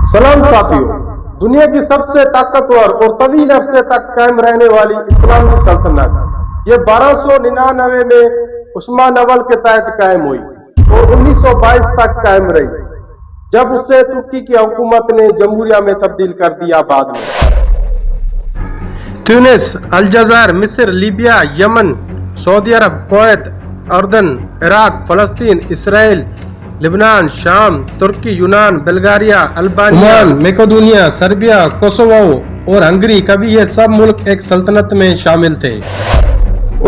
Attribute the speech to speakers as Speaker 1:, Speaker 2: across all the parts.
Speaker 1: सलाम साथियों, दुनिया की सबसे ताकतवर और तवील अरसे तक कायम रहने वाली इस्लामी सल्तनत ये 1299 में उस्मान अव्वल के तहत कायम हुई और 1922 तक कायम रही, जब उसे तुर्की की हुकूमत ने जमहूरिया में तब्दील कर दिया। बाद में ट्यूनिस, अलजायर, मिस्र, Libya, Yemen, Saudi Arab, Kuwait, अर्दन, इराक, फलस्तीन, इसराइल, लेबनान, शाम, तुर्की, यूनान, Bulgaria, Albania, Macedonia, Serbia, Kosovo और हंगरी, कभी ये सब मुल्क एक सल्तनत में शामिल थे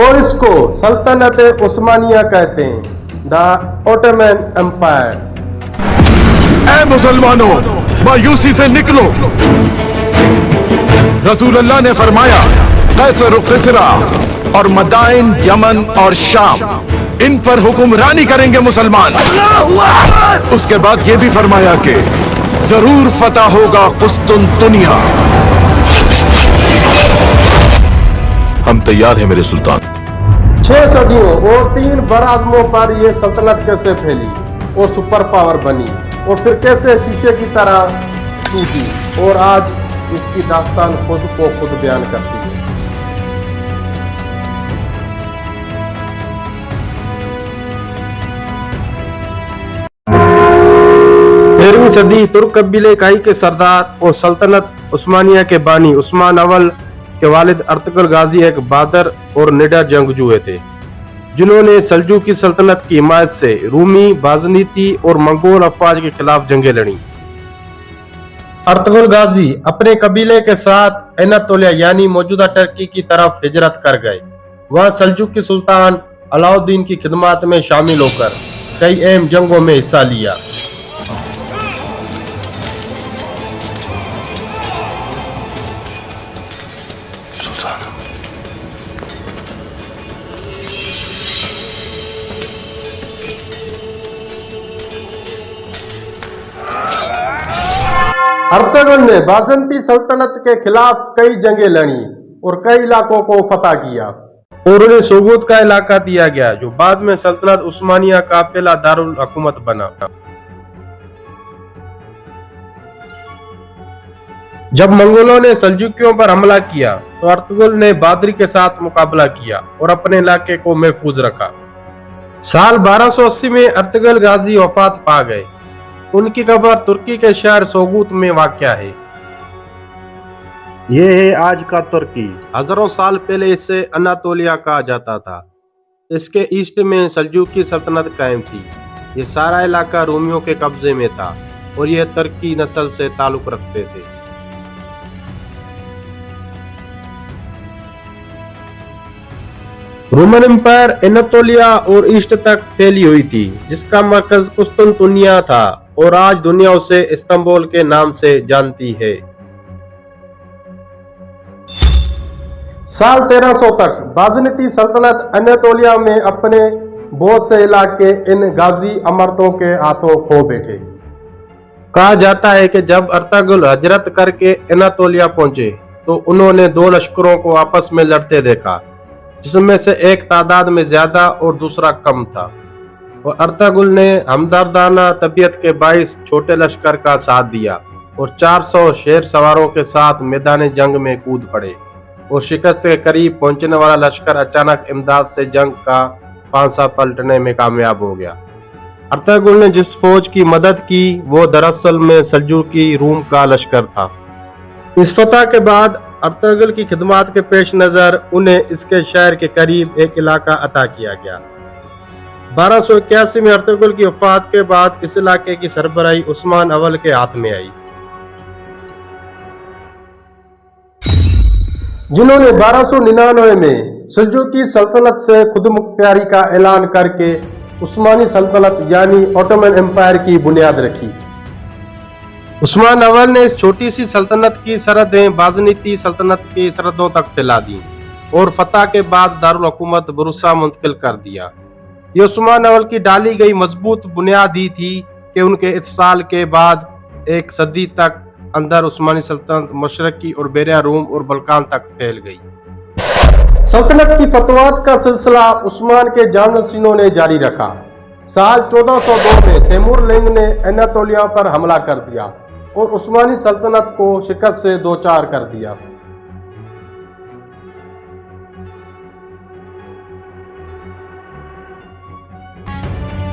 Speaker 1: और इसको सल्तनत उस्मानिया कहते हैं, द ओटोमन एम्पायर।
Speaker 2: ऐ मुसलमानों, मायूसी से निकलो। रसूल अल्लाह ने फरमाया, कैसर और किसरा और मदाइन, यमन और शाम, इन पर हुक्मरानी करेंगे मुसलमान। उसके बाद ये भी फरमाया कि जरूर फतह होगा कुस्तुनतुनिया। हम तैयार हैं मेरे सुल्तान।
Speaker 1: 6 सदियों और 3 बराज़मों पर यह सल्तनत कैसे फैली और सुपर पावर बनी और फिर कैसे शीशे की तरह टूटी, और आज इसकी दास्तान खुद को खुद बयान करती है। 13वीं सदी तुर्क कबीले इकाई के सरदार और सल्तनत उस्मानिया के बानी उस्मान अव्वल के वालिद अर्तुगरुल गाजी एक बहादुर और निडर जंगजू थे, जिन्होंने सल्जूकी सल्तनत की हिमायत से रूमी, बाज़नीती और मंगोल अफवाज के खिलाफ जंगें लड़ी। अर्तुगरुल गाजी अपने कबीले के साथ एनातोलिया यानी मौजूदा टर्की की तरफ हिजरत कर गए। वहां सल्जूकी सुल्तान अलाउद्दीन की खिदमत में शामिल होकर कई अहम जंगों में हिस्सा लिया। अर्तुगरुल ने बाज़ंती सल्तनत के खिलाफ कई जंगें लड़ी और कई इलाकों को फतह किया और उन्हें सोगूत का इलाका दिया गया, जो बाद में सल्तनत उस्मानिया का पहला दारुल हुकूमत बना। जब मंगोलों ने सल्जूकियों पर हमला किया तो अर्तुगरुल ने बहादुरी के साथ मुकाबला किया और अपने इलाके को महफूज रखा। साल 1280 में अर्तुगरुल गाजी वफात पा गए। उनकी कब्र तुर्की के शहर सोगूत में वाक़या है। ये है आज का तुर्की। हजारों साल पहले इसे अनातोलिया कहा जाता था। इसके ईस्ट में सल्जूकी सल्तनत कायम थी। ये सारा इलाका रोमियों के कब्जे में था और यह तुर्की नस्ल से ताल्लुक रखते थे। रोमन एम्पायर एनातोलिया और ईस्ट तक फैली हुई थी, जिसका मरकज कुस्तुनतुनिया था और आज दुनिया उसे इस्तांबुल के नाम से जानती है। साल 1300 तक बाज़नीती सल्तनत अनातोलिया में अपने बहुत से इलाके इन गाजी अमरतों के हाथों खो बैठे। कहा जाता है कि जब अर्तुगरुल हिजरत करके अनातोलिया पहुंचे तो उन्होंने 2 लश्करों को आपस में लड़ते देखा, जिसमें से एक तादाद में ज्यादा और दूसरा कम था, और अर्तुगरुल ने हमदर्दाना तबीयत के बाइस छोटे लश्कर का साथ दिया और 400 शेर सवारों के साथ मैदान जंग में कूद पड़े और शिकस्त के करीब पहुंचने वाला लश्कर अचानक इमदाद से जंग का पांसा पलटने में कामयाब हो गया। अर्तुगरुल ने जिस फौज की मदद की वो दरअसल में सल्जूकी रूम का लश्कर था। इस फतह के बाद अर्तुगरुल की खिदमत के पेश नजर उन्हें इसके शहर के करीब एक इलाका अता किया गया। 1281 में अर्तुगरुल की वफात के बाद इस इलाके की सरबराही उस्मान अव्वल के हाथ में आई, जिन्होंने 1299 में सल्जूकी सल्तनत से खुदमुख्तियारी का ऐलान करके उस्मानी सल्तनत यानी ओटोमन एम्पायर की बुनियाद रखी। उस्मान अव्वल ने इस छोटी सी सल्तनत की सरहदें बाज़नीती सल्तनत की सरहदों तक फैला दी और फतह के बाद दारुल हुकूमत बुरुसा मुंतकिल कर दिया। ये उस्मान अव्वल की डाली गई मजबूत बुनियाद ही थी कि उनके इत्साल के बाद एक सदी तक अंदर उस्मानी सल्तनत मशरकी और बेरिया रूम और बल्कान तक फैल गई। सल्तनत की फतवात का सिलसिला उस्मान के जानशीनों ने जारी रखा। साल 1402 में तैमूर लिंग ने एनातोलिया पर हमला कर दिया اور عثمانی سلطنت کو شکست سے دوچار کر دیا۔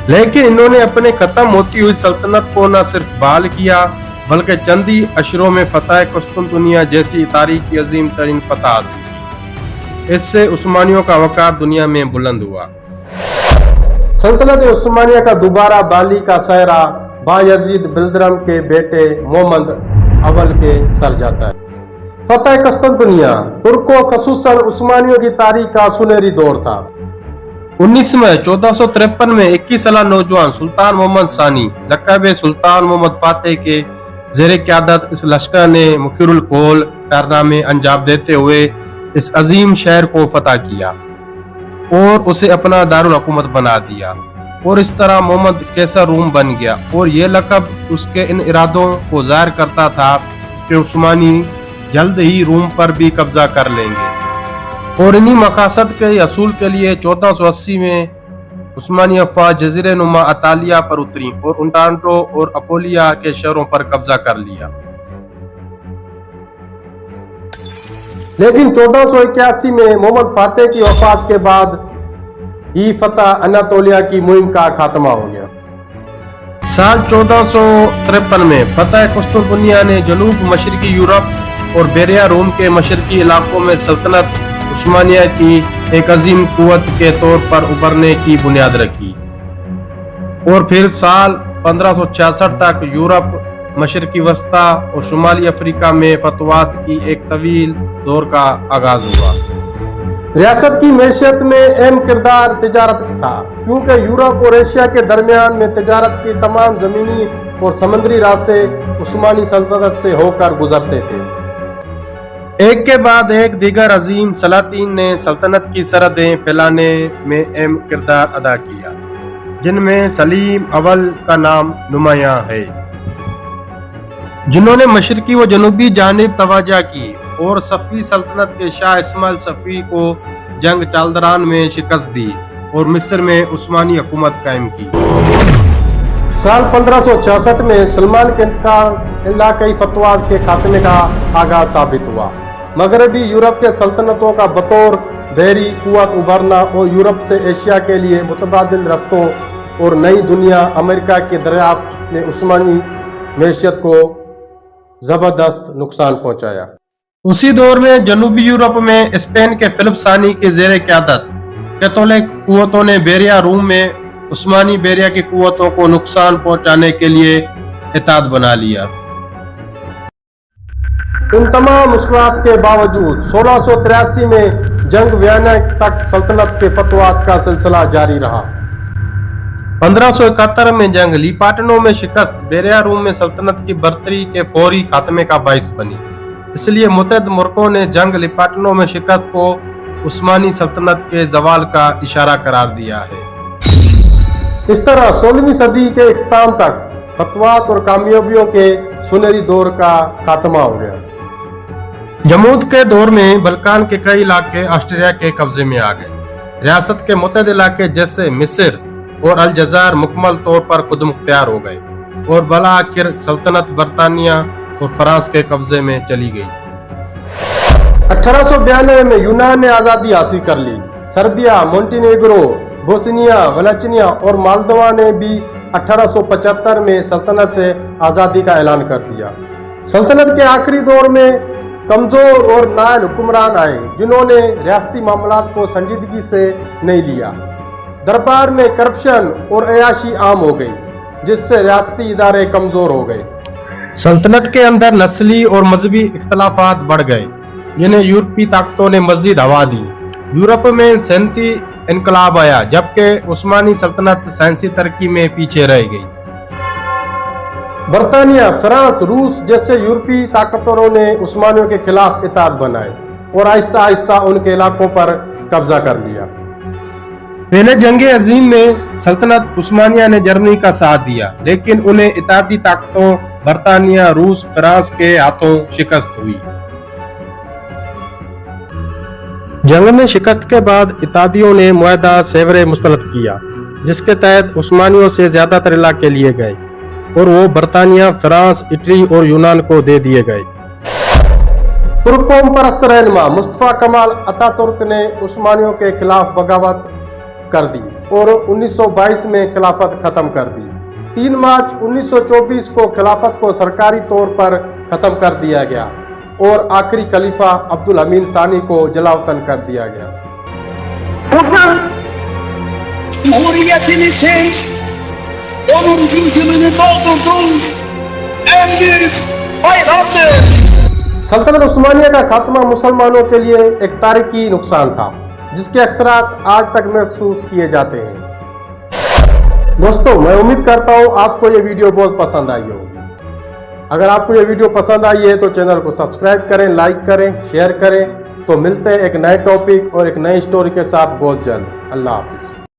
Speaker 1: لیکن انہوں نے اپنے ختم ہوتی ہوئی سلطنت کو نہ صرف بحال کیا بلکہ چند ہی اشروں میں فتح قسطنطنیہ جیسی تاریخ کی عظیم ترین فتح حاصل کی۔ اس سے عثمانیوں کا وقار دنیا میں بلند ہوا۔ سلطنت عثمانیہ کا دوبارہ بحالی کا سہرا بایزید بلدرم کے بیٹے محمد اول کے سر جاتا ہے۔ فتح قسطنطنیہ ترکوں خصوصاً عثمانیوں کی تاریخ کا سنہری دور تھا۔ 19 مئی 1453 میں 21 سالہ نوجوان سلطان محمد ثانی لقب سلطان محمد فاتح کے زیر قیادت اس لشکر نے مکر الکول کارنامے انجام دیتے ہوئے اس عظیم شہر کو فتح کیا اور اسے اپنا دارالحکومت بنا دیا، اور اس طرح محمد قیصر روم بن گیا، اور یہ لقب اس کے ان ارادوں کو ظاہر کرتا تھا کہ عثمانی جلد ہی روم پر بھی قبضہ کر لیں گے۔ اور انہی مقاصد کے حصول کے لیے 1480 میں عثمانی افواج جزیرہ نما اطالیہ پر اتری اور انٹانٹو اور اپولیا کے شہروں پر قبضہ کر لیا۔ لیکن 1481 میں محمد فاتح کی وفات کے بعد ہی فتح اناطولیہ کی مہم کا خاتمہ ہو گیا۔ سال 1453 میں فتح قسطنطنیہ نے جنوب مشرقی یورپ اور بیریا روم کے مشرقی علاقوں میں سلطنت عثمانیہ کی ایک عظیم قوت کے طور پر ابھرنے کی بنیاد رکھی، اور پھر سال 1566 تک یورپ، مشرقی وسطی اور شمالی افریقہ میں فتوحات کی ایک طویل دور کا آغاز ہوا۔ ریاست کی معیشت میں اہم کردار تجارت تھا، کیونکہ یورپ اور ایشیا کے درمیان میں تجارت کی تمام زمینی اور سمندری راستے عثمانی سلطنت سے ہو کر گزرتے تھے۔ ایک کے بعد ایک دیگر عظیم سلاطین نے سلطنت کی سرحدیں پھیلانے میں اہم کردار ادا کیا، جن میں سلیم اول کا نام نمایاں ہے، جنہوں نے مشرقی و جنوبی جانب توجہ کی اور صفوی سلطنت کے شاہ اسماعیل صفوی کو جنگ چالدران میں شکست دی اور مصر میں عثمانی حکومت قائم کی۔ سال 1566 میں سلمان کے انتقال علاقائی فتوحات کے خاتمے کا آغاز ثابت ہوا۔ مغربی یورپ کے سلطنتوں کا بطور بحری قوت ابھرنا اور یورپ سے ایشیا کے لیے متبادل رستوں اور نئی دنیا امریکہ کی دریافت نے عثمانی معیشت کو زبردست نقصان پہنچایا۔ اسی دور میں جنوبی یورپ میں اسپین کے فلپ ثانی کی زیر قیادت کیتھولک قوتوں نے بیریا روم میں عثمانی بیریا کی قوتوں کو نقصان پہنچانے کے لیے اتحاد بنا لیا۔ ان تمام مشکلات کے باوجود 1683 میں جنگ ویانا تک سلطنت کے فتوحات کا سلسلہ جاری رہا۔ 1571 میں جنگ لیپاٹنو میں شکست بیریا روم میں سلطنت کی برتری کے فوری خاتمے کا باعث بنی، اس لیے متحد ملکوں نے جنگ لیپاٹنو میں شکست کو عثمانی سلطنت کے زوال کا اشارہ قرار دیا ہے۔ اس طرح 16ویں صدی کے اختتام تک فتوحات اور کامیابیوں کے سنہری دور کا خاتمہ ہو گیا۔ جمود کے دور میں بلکان کے کئی علاقے آسٹریا کے قبضے میں آ گئے۔ ریاست کے متحد علاقے جیسے مصر اور الجزائر مکمل طور پر خود مختار ہو گئے اور بالآخر سلطنت برطانیہ اور فرانس کے قبضے میں چلی گئی۔ 1892 میں یونان نے آزادی حاصل کر لی۔ سربیا، مونٹینیگرو، بوسنیا، ولچنیا اور مالدوا نے بھی 1875 میں سلطنت سے آزادی کا اعلان کر دیا۔ سلطنت کے آخری دور میں کمزور اور نائل حکمران آئے، جنہوں نے ریاستی معاملات کو سنجیدگی سے نہیں لیا۔ دربار میں کرپشن اور عیاشی عام ہو گئی، جس سے ریاستی ادارے کمزور ہو گئے۔ سلطنت کے اندر نسلی اور مذہبی اختلافات بڑھ گئے، جنہیں یورپی طاقتوں نے مزید ہوا دی۔ یورپ میں صنعتی انقلاب آیا، جبکہ عثمانی سلطنت سائنسی ترقی میں پیچھے رہ گئی۔ برطانیہ، فرانس، روس جیسے یورپی طاقتوروں نے عثمانیوں کے خلاف اتحاد بنائے اور آہستہ آہستہ ان کے علاقوں پر قبضہ کر لیا۔ پہلے جنگ عظیم میں سلطنت عثمانیہ نے جرمنی کا ساتھ دیا، لیکن انہیں اتحادی طاقتوں برطانیہ، روس، فرانس کے ہاتھوں شکست ہوئی۔ جنگ میں شکست کے بعد اتحادیوں نے معاہدہ سیورے مسترد کیا، جس کے تحت عثمانیوں سے زیادہ تر علاقے لیے گئے۔ और वो बर्तानिया, फ्रांस, इटली और यूनान को दे दिए गए। तुर्क कौम परस्त रहनुमा मुस्तफा कमाल अतातुर्क ने उस्मानियों के खिलाफ बगावत कर दी और 1922 में खिलाफत खत्म कर दी। 3 मार्च 1924 को खिलाफत को सरकारी तौर पर खत्म कर दिया गया और आखिरी खलीफा अब्दुल अमीन सानी को जलावतन कर दिया गया।
Speaker 3: Cumhuriyetin için onun yüzünü doldurdum. En büyük bayramdır.
Speaker 1: सल्तनत उस्मानिया का खात्मा मुसलमानों के लिए एक तारीखी नुकसान था जिसके असरात आज तक महसूस किए जाते हैं। दोस्तों, मैं उम्मीद करता हूँ आपको ये वीडियो बहुत पसंद आई होगी। अगर आपको ये वीडियो पसंद आई है तो चैनल को सब्सक्राइब करें, लाइक करें, शेयर करें। तो मिलते हैं एक नए टॉपिक और एक नई स्टोरी के साथ बहुत जल्द। अल्लाह हाफिज।